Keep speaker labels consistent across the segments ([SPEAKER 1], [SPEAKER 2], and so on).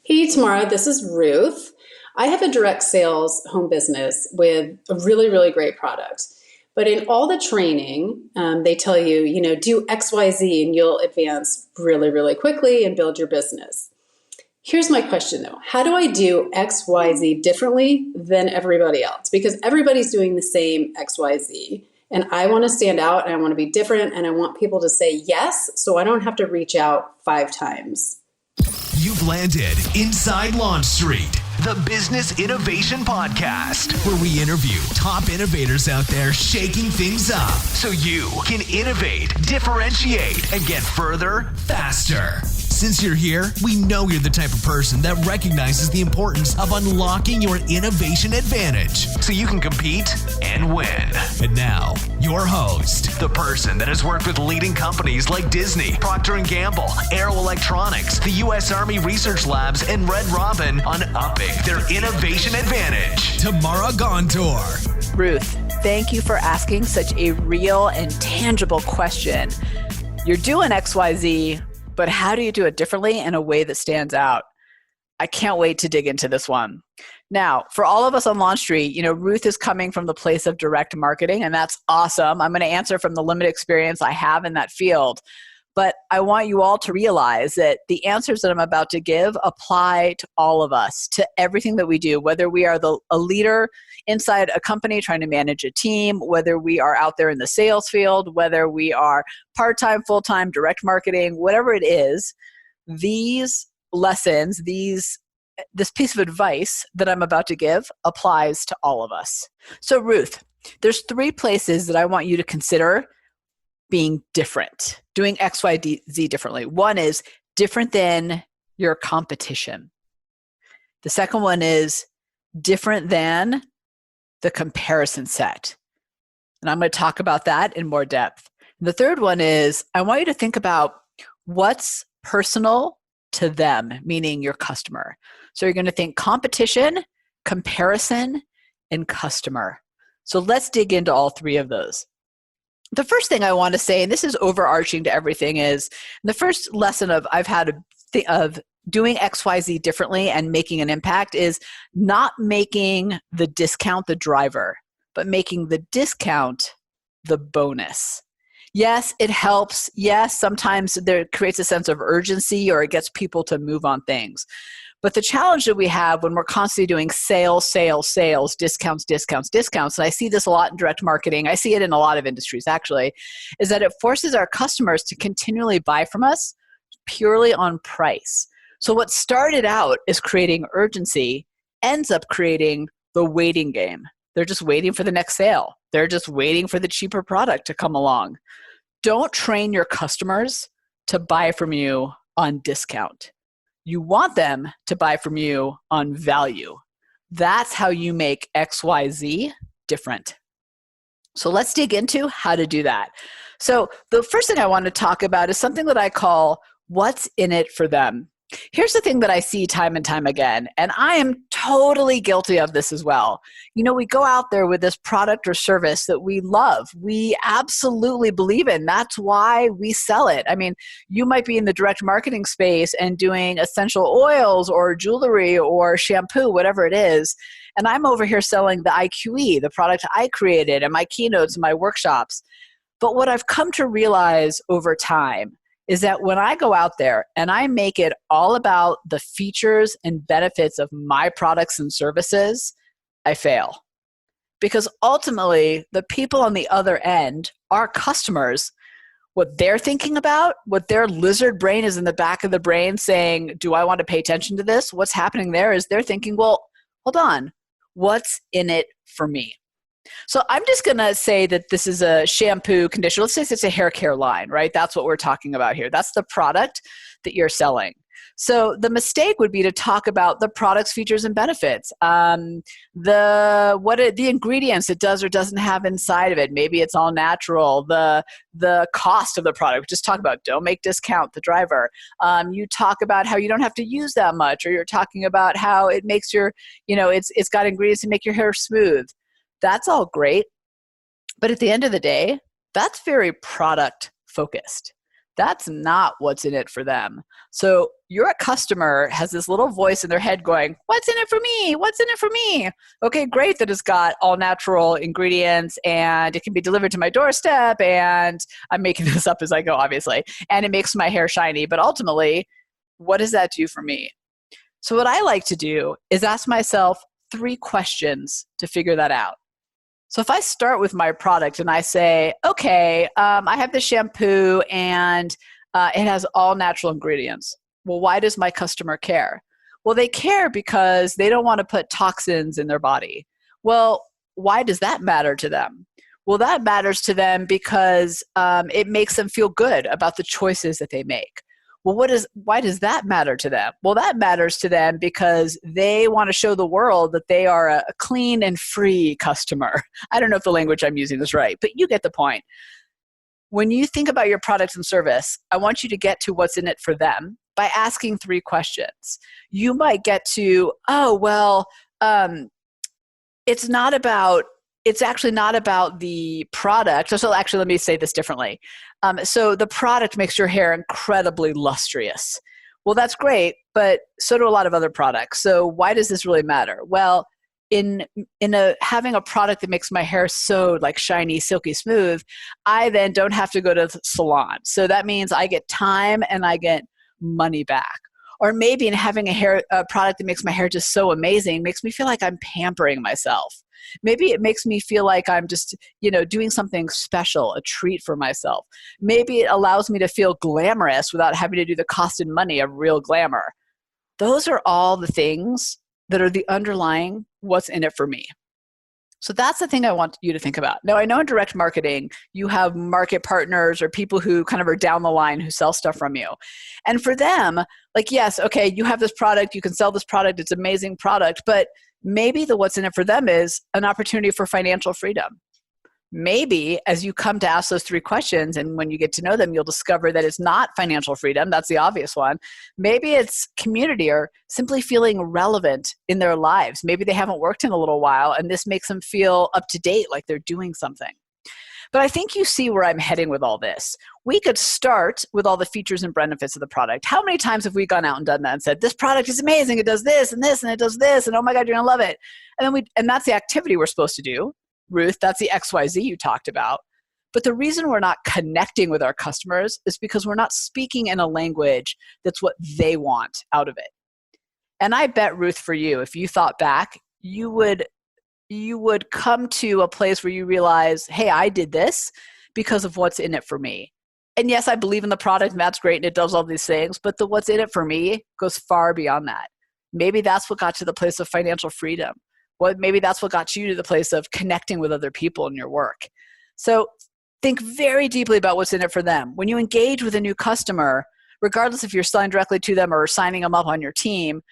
[SPEAKER 1] Hey, Tamara, this is Ruth. I have a direct sales home business with a really, really great product. But in all the training, they tell you, do XYZ and you'll advance really, really quickly and build your business. Here's my question though. How do I do XYZ differently than everybody else? Because everybody's doing the same XYZ. And I want to stand out and I want to be different and I want people to say yes so I don't have to reach out 5 times.
[SPEAKER 2] You've landed inside Launch Street, the Business Innovation Podcast, where we interview top innovators out there shaking things up so you can innovate, differentiate, and get further faster. Since you're here, we know you're the type of person that recognizes the importance of unlocking your innovation advantage so you can compete and win. And now, your host, the person that has worked with leading companies like Disney, Procter & Gamble, Aero Electronics, the U.S. Army Research Labs, and Red Robin on upping their innovation advantage, Tamara Ghandour.
[SPEAKER 3] Ruth, thank you for asking such a real and tangible question. You're doing XYZ, but how do you do it differently in a way that stands out? I can't wait to dig into this one. Now, for all of us on Launch Street, Ruth is coming from the place of direct marketing, and that's awesome. I'm going to answer from the limited experience I have in that field. But I want you all to realize that the answers that I'm about to give apply to all of us, to everything that we do, whether we are a leader inside a company trying to manage a team, whether we are out there in the sales field, whether we are part-time, full-time, direct marketing, whatever it is, these lessons, this piece of advice that I'm about to give applies to all of us. So Ruth, there's 3 places that I want you to consider being different, doing XYZ differently. One is different than your competition. The second one is different than the comparison set. And I'm going to talk about that in more depth. And the third one is I want you to think about what's personal to them, meaning your customer. So you're going to think competition, comparison, and customer. So let's dig into all 3 of those. The first thing I want to say, and this is overarching to everything, is the first lesson I've had of doing XYZ differently and making an impact is not making the discount the driver, but making the discount the bonus. Yes, it helps. Yes, sometimes there creates a sense of urgency or it gets people to move on things. But the challenge that we have when we're constantly doing sales, discounts, and I see this a lot in direct marketing, I see it in a lot of industries actually, is that it forces our customers to continually buy from us purely on price. So what started out as creating urgency ends up creating the waiting game. They're just waiting for the next sale. They're just waiting for the cheaper product to come along. Don't train your customers to buy from you on discount. You want them to buy from you on value. That's how you make XYZ different. So let's dig into how to do that. So the first thing I want to talk about is something that I call what's in it for them. Here's the thing that I see time and time again, and I am totally guilty of this as well. We go out there with this product or service that we love. We absolutely believe in. That's why we sell it. I mean, you might be in the direct marketing space and doing essential oils or jewelry or shampoo, whatever it is. And I'm over here selling the IQE, the product I created, and my keynotes and my workshops. But what I've come to realize over time is that when I go out there and I make it all about the features and benefits of my products and services, I fail. Because ultimately, the people on the other end, our customers, what they're thinking about, what their lizard brain is in the back of the brain saying, do I want to pay attention to this? What's happening there is they're thinking, well, hold on, what's in it for me? So I'm just going to say that this is a shampoo conditioner. Let's say it's a hair care line, right? That's what we're talking about here. That's the product that you're selling. So the mistake would be to talk about the product's features and benefits, the ingredients it does or doesn't have inside of it. Maybe it's all natural. The cost of the product. Just talk about don't make discount the driver. You talk about how you don't have to use that much, or you're talking about how it makes your, it's got ingredients to make your hair smooth. That's all great. But at the end of the day, that's very product focused. That's not what's in it for them. So your customer has this little voice in their head going, what's in it for me? What's in it for me? Okay, great that it's got all natural ingredients and it can be delivered to my doorstep, and I'm making this up as I go, obviously, and it makes my hair shiny. But ultimately, what does that do for me? So what I like to do is ask myself 3 questions to figure that out. So if I start with my product and I say, okay, I have this shampoo and it has all natural ingredients. Well, why does my customer care? Well, they care because they don't want to put toxins in their body. Well, why does that matter to them? Well, that matters to them because it makes them feel good about the choices that they make. Well, why does that matter to them? Well, that matters to them because they want to show the world that they are a clean and free customer. I don't know if the language I'm using is right, but you get the point. When you think about your product and service, I want you to get to what's in it for them by asking 3 questions. You might get to, it's actually not about the product. So actually, let me say this differently. So the product makes your hair incredibly lustrous. Well, that's great, but so do a lot of other products. So why does this really matter? Well, having a product that makes my hair so like shiny, silky smooth, I then don't have to go to the salon. So that means I get time and I get money back. Or maybe in having a product that makes my hair just so amazing, makes me feel like I'm pampering myself. Maybe it makes me feel like I'm just, doing something special, a treat for myself. Maybe it allows me to feel glamorous without having to do the cost and money of real glamour. Those are all the things that are the underlying what's in it for me. So that's the thing I want you to think about. Now, I know in direct marketing, you have market partners or people who kind of are down the line who sell stuff from you. And for them, like, yes, okay, you have this product, you can sell this product, it's an amazing product, but maybe the what's in it for them is an opportunity for financial freedom. Maybe as you come to ask those 3 questions and when you get to know them, you'll discover that it's not financial freedom. That's the obvious one. Maybe it's community or simply feeling relevant in their lives. Maybe they haven't worked in a little while and this makes them feel up to date, like they're doing something. But I think you see where I'm heading with all this. We could start with all the features and benefits of the product. How many times have we gone out and done that and said, this product is amazing, it does this and this and it does this, and oh my God, you're gonna love it. And that's the activity we're supposed to do. Ruth, that's the XYZ you talked about. But the reason we're not connecting with our customers is because we're not speaking in a language that's what they want out of it. And I bet, Ruth, for you, if you thought back, you would come to a place where you realize, hey, I did this because of what's in it for me. And yes, I believe in the product and that's great and it does all these things, but the what's in it for me goes far beyond that. Maybe that's what got to the place of financial freedom. Well, maybe that's what got you to the place of connecting with other people in your work. So think very deeply about what's in it for them. When you engage with a new customer, regardless if you're selling directly to them or signing them up on your team,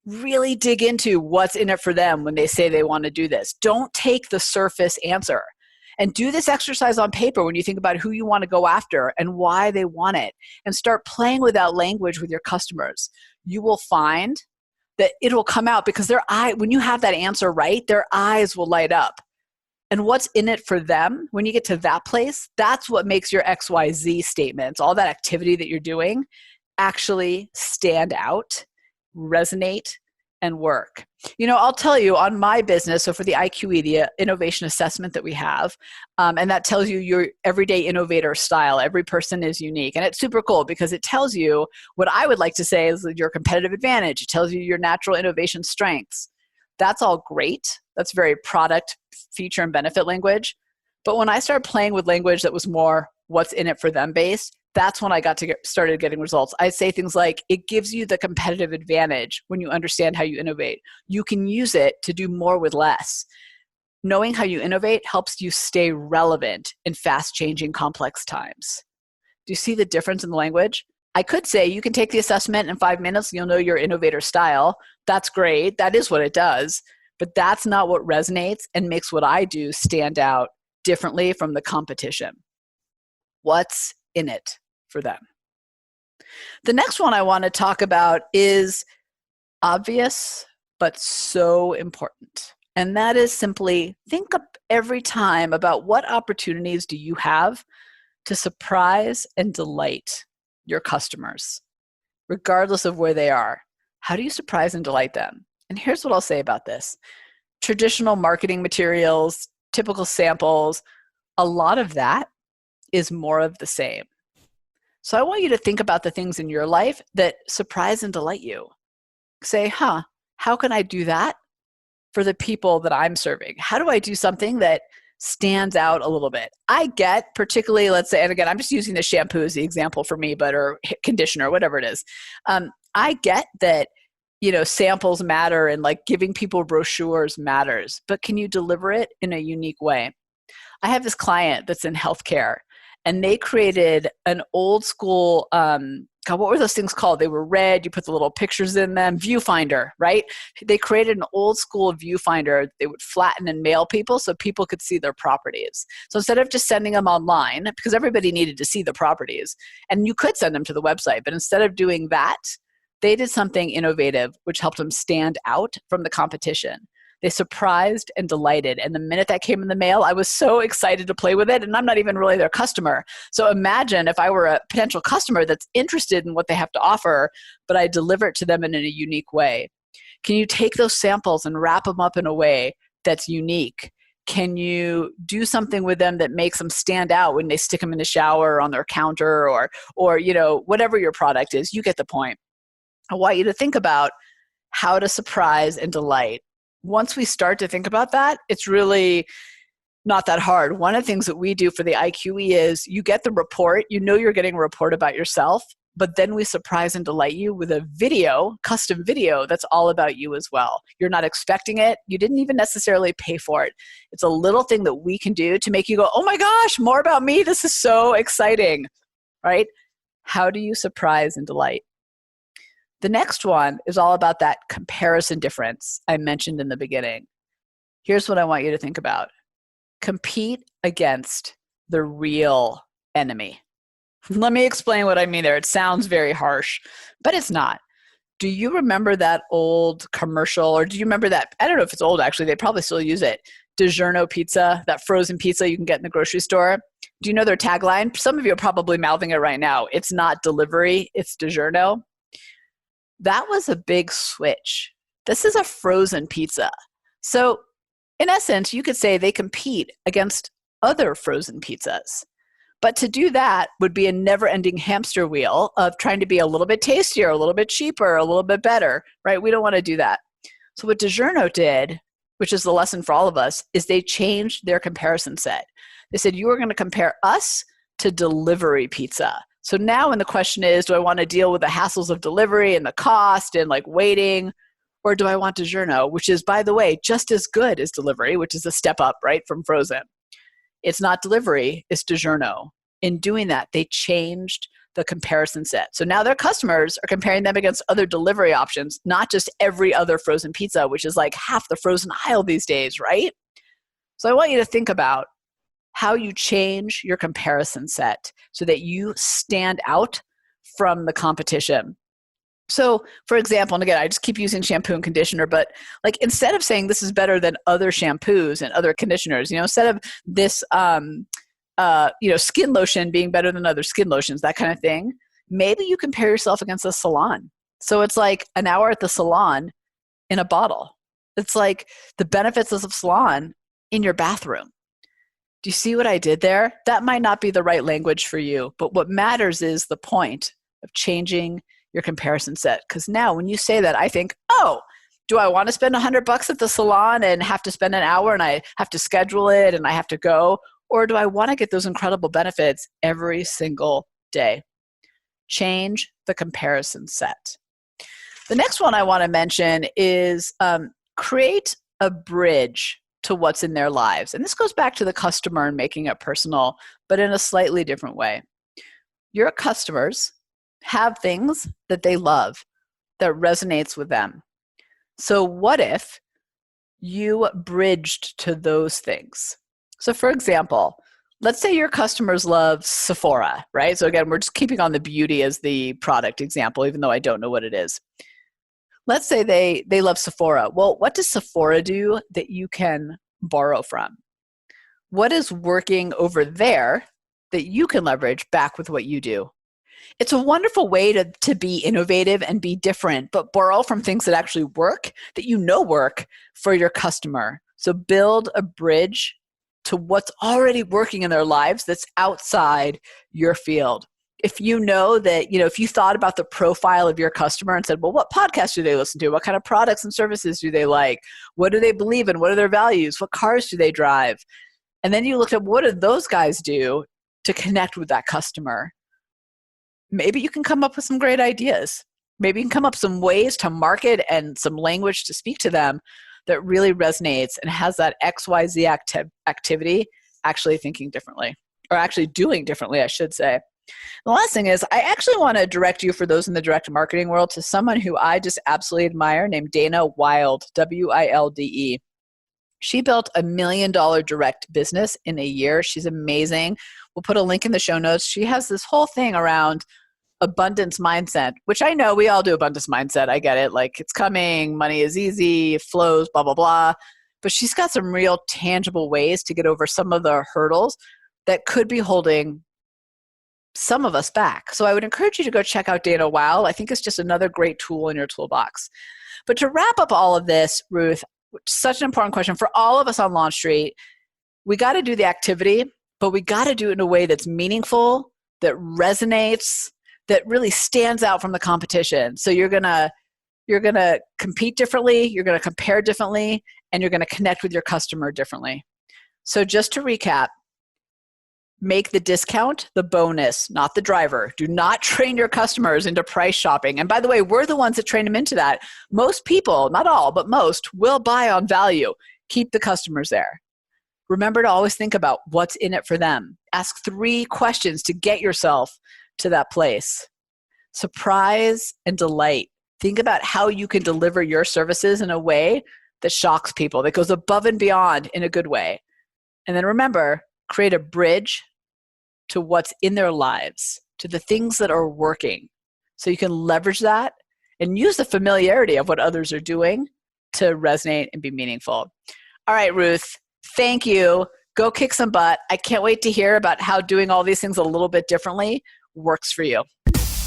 [SPEAKER 3] really dig into what's in it for them when they say they want to do this. Don't take the surface answer. And do this exercise on paper when you think about who you want to go after and why they want it. And start playing with that language with your customers. You will find that it'll come out because when you have that answer right, their eyes will light up. And what's in it for them, when you get to that place, that's what makes your XYZ statements, all that activity that you're doing, actually stand out, resonate, and work. I'll tell you on my business, so for the IQE, the innovation assessment that we have, and that tells you your everyday innovator style. Every person is unique. And it's super cool because it tells you what I would like to say is your competitive advantage. It tells you your natural innovation strengths. That's all great. That's very product, feature, and benefit language. But when I started playing with language that was more what's in it for them based, that's when I started getting results. I say things like, it gives you the competitive advantage when you understand how you innovate. You can use it to do more with less. Knowing how you innovate helps you stay relevant in fast-changing, complex times. Do you see the difference in the language? I could say you can take the assessment in 5 minutes and you'll know your innovator style. That's great. That is what it does. But that's not what resonates and makes what I do stand out differently from the competition. What's in it for them? The next one I want to talk about is obvious, but so important. And that is simply think up every time about what opportunities do you have to surprise and delight your customers. regardless of where they are. How do you surprise and delight them? And here's what I'll say about this. Traditional marketing materials, typical samples, a lot of that is more of the same. So I want you to think about the things in your life that surprise and delight you. Say, how can I do that for the people that I'm serving? How do I do something that stands out a little bit? I get, particularly, let's say, and again, I'm just using the shampoo as the example for me, or conditioner, whatever it is. I get that, samples matter and like giving people brochures matters, but can you deliver it in a unique way? I have this client that's in healthcare, and they created an old school, God, what were those things called? They were red. You put the little pictures in them. Viewfinder, right? They created an old school viewfinder. They would flatten and mail people so people could see their properties. So instead of just sending them online, because everybody needed to see the properties, and you could send them to the website, but instead of doing that, they did something innovative, which helped them stand out from the competition. They surprised and delighted. And the minute that came in the mail, I was so excited to play with it. And I'm not even really their customer. So imagine if I were a potential customer that's interested in what they have to offer, but I deliver it to them in a unique way. Can you take those samples and wrap them up in a way that's unique? Can you do something with them that makes them stand out when they stick them in the shower or on their counter or whatever your product is? You get the point. I want you to think about how to surprise and delight. Once we start to think about that, it's really not that hard. One of the things that we do for the IQE is you get the report, you're getting a report about yourself, but then we surprise and delight you with a video, custom video that's all about you as well. You're not expecting it. You didn't even necessarily pay for it. It's a little thing that we can do to make you go, oh my gosh, more about me. This is so exciting, right? How do you surprise and delight? The next one is all about that comparison difference I mentioned in the beginning. Here's what I want you to think about. Compete against the real enemy. Let me explain what I mean there. It sounds very harsh, but it's not. Do you remember that old commercial, or do you remember that? I don't know if it's old, actually. They probably still use it. DiGiorno pizza, that frozen pizza you can get in the grocery store. Do you know their tagline? Some of you are probably mouthing it right now. It's not delivery, it's DiGiorno. That was a big switch. This is a frozen pizza. So in essence, you could say they compete against other frozen pizzas. But to do that would be a never-ending hamster wheel of trying to be a little bit tastier, a little bit cheaper, a little bit better, right? We don't want to do that. So what DiGiorno did, which is the lesson for all of us, is they changed their comparison set. They said, you are going to compare us to delivery pizza. So now when the question is, do I want to deal with the hassles of delivery and the cost and like waiting, or do I want DiGiorno, which is, by the way, just as good as delivery, which is a step up, right, from frozen. It's not delivery, it's DiGiorno. In doing that, they changed the comparison set. So now their customers are comparing them against other delivery options, not just every other frozen pizza, which is like half the frozen aisle these days, right? So I want you to think about how you change your comparison set so that you stand out from the competition. So for example, and again, I just keep using shampoo and conditioner, but like instead of saying this is better than other shampoos and other conditioners, instead of this, skin lotion being better than other skin lotions, that kind of thing, maybe you compare yourself against a salon. So it's like an hour at the salon in a bottle. It's like the benefits of the salon in your bathroom. Do you see what I did there? That might not be the right language for you, but what matters is the point of changing your comparison set. Because now when you say that, I think, oh, do I want to spend $100 at the salon and have to spend an hour and I have to schedule it and I have to go? Or do I want to get those incredible benefits every single day? Change the comparison set. The next one I want to mention is create a bridge to what's in their lives. And this goes back to the customer and making it personal, but in a slightly different way. Your customers have things that they love that resonates with them. So what if you bridged to those things? So for example, let's say your customers love Sephora, right? So again, we're just keeping on the beauty as the product example, even though I don't know what it is. Let's say they love Sephora. Well, what does Sephora do that you can borrow from? What is working over there that you can leverage back with what you do? It's a wonderful way to be innovative and be different, but borrow from things that actually work, that you know work for your customer. So build a bridge to what's already working in their lives that's outside your field. If you know that, if you thought about the profile of your customer and said, well, what podcasts do they listen to? What kind of products and services do they like? What do they believe in? What are their values? What cars do they drive? And then you looked at what do those guys do to connect with that customer. Maybe you can come up with some great ideas. Maybe you can come up with some ways to market and some language to speak to them that really resonates and has that XYZ activity actually thinking differently, or actually doing differently, I should say. The last thing is, I actually want to direct you, for those in the direct marketing world, to someone who I just absolutely admire named Dana Wilde, W-I-L-D-E. She built $1 million direct business in a year. She's amazing. We'll put a link in the show notes. She has this whole thing around abundance mindset, which I know we all do abundance mindset. I get it. Like, it's coming, money is easy, it flows, blah, blah, blah. But she's got some real tangible ways to get over some of the hurdles that could be holding some of us back. So I would encourage you to go check out Dana Wilde. I think it's just another great tool in your toolbox. But to wrap up all of this, Ruth, such an important question for all of us on Launch Street. We got to do the activity, but we got to do it in a way that's meaningful, that resonates, that really stands out from the competition. So you're going to compete differently, you're going to compare differently, and you're going to connect with your customer differently. So just to recap, make the discount the bonus, not the driver. Do not train your customers into price shopping. And by the way, we're the ones that train them into that. Most people, not all, but most, will buy on value. Keep the customers there. Remember to always think about what's in it for them. Ask 3 questions to get yourself to that place. Surprise and delight. Think about how you can deliver your services in a way that shocks people, that goes above and beyond in a good way. And then remember, create a bridge to what's in their lives, to the things that are working. So you can leverage that and use the familiarity of what others are doing to resonate and be meaningful. All right, Ruth, thank you. Go kick some butt. I can't wait to hear about how doing all these things a little bit differently works for you.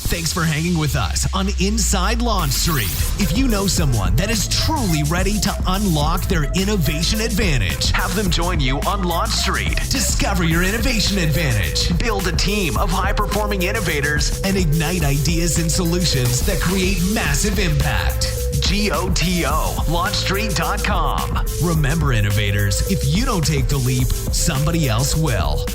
[SPEAKER 2] Thanks for hanging with us on Inside Launch Street. If you know someone that is truly ready to unlock their innovation advantage, have them join you on Launch Street. Discover your innovation advantage. Build a team of high-performing innovators and ignite ideas and solutions that create massive impact. GOTO, launchstreet.com. Remember, innovators, if you don't take the leap, somebody else will.